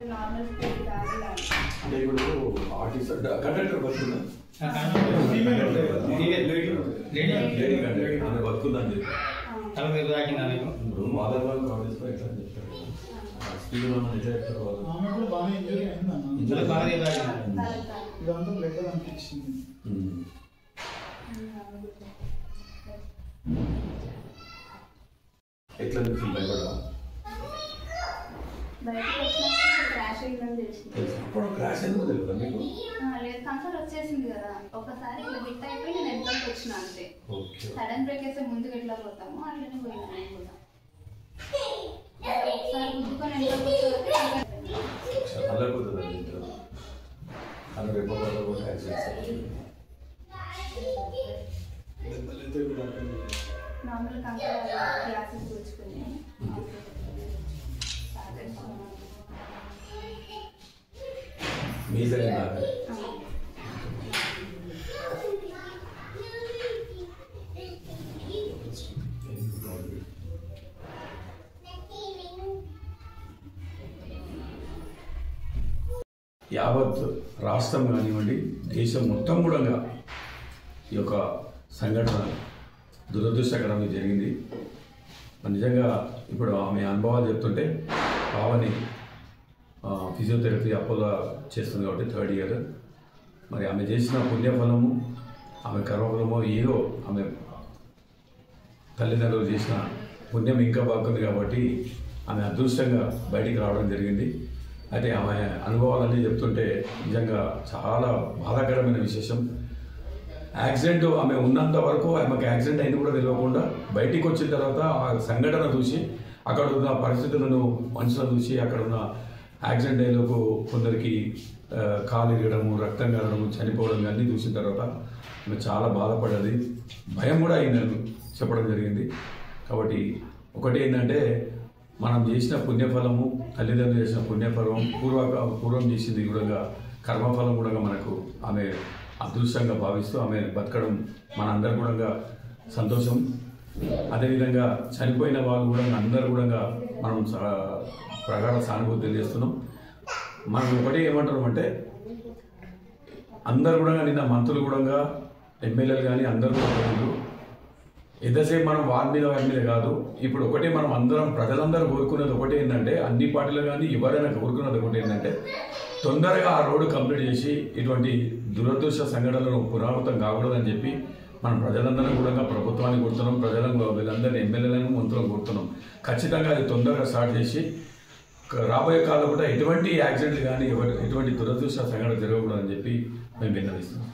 Normal school దానిలా అంటే ఇప్పుడు ఆర్టిస్ట్ కండక్టర్ బతుకుందా ఆమె బతుకుందని ఇప్పుడు మాధవ్ గారు కాంగ్రెస్ ఎట్లా అని చెప్తారు స్పీడ్ ఎట్లా చెప్తారు వాళ్ళు ఎట్లా ఫీల్ భయపడరా బయటకు వచ్చినప్పుడు క్రాష్ అయ్యిందని తెలిసింది. అప్పుడు క్రాష్ ఎందుకు తెలియదా మీకు? లేదు కంట్రోల్ వచ్చేసింది కదా, ఒకసారి ఇట్లా హిట్ అయిపోయి నేను ఎంట్లోకి వచ్చిన అంతే. సడన్ బ్రేక్ వేస్తే ముందుకు ఎట్లా పోతామో అట్లనే పోయినా నేను కూడా. ఒకసారి గుద్దుకొని ఎంట్లోకి నార్మల్ కంట్రోల్ క్లాసెస్ కూర్చుకుని మీ జరిగిందా? యావత్ రాష్ట్రం కానివ్వండి దేశం మొత్తం కూడా ఈ యొక్క సంఘటన దురదృష్టకరంగా జరిగింది. నిజంగా ఇప్పుడు ఆమె అనుభవాలు చెప్తుంటే పావని ఫిజియోథెరపీ అపోలో చేస్తుంది కాబట్టి 3rd ఇయర్. మరి ఆమె చేసిన పుణ్యఫలము ఆమె కర్మఫలమో ఏదో ఆమె తల్లిదండ్రులు చేసిన పుణ్యం ఇంకా బాగుంది కాబట్టి ఆమె అదృష్టంగా బయటికి రావడం జరిగింది. అయితే ఆమె అనుభవాలన్నీ చెప్తుంటే నిజంగా చాలా బాధాకరమైన విశేషం. యాక్సిడెంట్ ఆమె ఉన్నంత వరకు ఆమెకు యాక్సిడెంట్ అయింది కూడా తెలియకుండా బయటికి వచ్చిన తర్వాత ఆ సంఘటన చూసి అక్కడ ఉన్న పరిస్థితులను మనుషులను చూసి అక్కడ ఉన్న యాక్సిడెంట్ అయ్యేలోపు కొందరికి కాలు ఇరగడము రక్తం కారడము చనిపోవడం అన్నీ చూసిన తర్వాత ఆమె చాలా బాధపడ్డది, భయం కూడా అయిందని చెప్పడం జరిగింది. కాబట్టి ఒకటి ఏంటంటే మనం చేసిన పుణ్యఫలము తల్లిదండ్రులు చేసిన పుణ్యఫలం పూర్వం చేసింది కూడా కర్మఫలం కూడా మనకు ఆమె అదృష్టంగా భావిస్తూ ఆమె బతకడం మనందరూ కూడా సంతోషం. అదేవిధంగా చనిపోయిన వాళ్ళు కూడా అందరూ కూడా మనం ప్రగాఢ సానుభూతి తెలియజేస్తున్నాం. మనం ఒకటి ఏమంటున్నాం అంటే అందరు కూడా నిన్న మంత్రులు కూడా ఎమ్మెల్యేలు కానీ అందరూ కూడా ఎంతసేపు మనం వారి మీద కాదు. ఇప్పుడు ఒకటి మనం అందరం ప్రజలందరూ కోరుకునేది ఒకటి ఏంటంటే అన్ని పార్టీలు కానీ ఎవరైనా కోరుకునేది ఒకటి ఏంటంటే తొందరగా ఆ రోడ్డు కంప్లీట్ చేసి ఇటువంటి దురదృష్ట సంఘటనలు పునరావృతం కాకూడదని చెప్పి మనం ప్రజలందరం కూడా ప్రభుత్వాన్ని కోరుతున్నాం, ప్రజలను వీళ్ళందరినీ ఎమ్మెల్యేలను మంత్రులను కోరుతున్నాం. ఖచ్చితంగా అది తొందరగా స్టార్ట్ చేసి రాబోయే కాలంలో కూడా ఎటువంటి యాక్సిడెంట్లు కానీ ఎటువంటి దురదృష్ట సంఘటన జరగకూడదని చెప్పి మేము విన్నవిస్తున్నాం.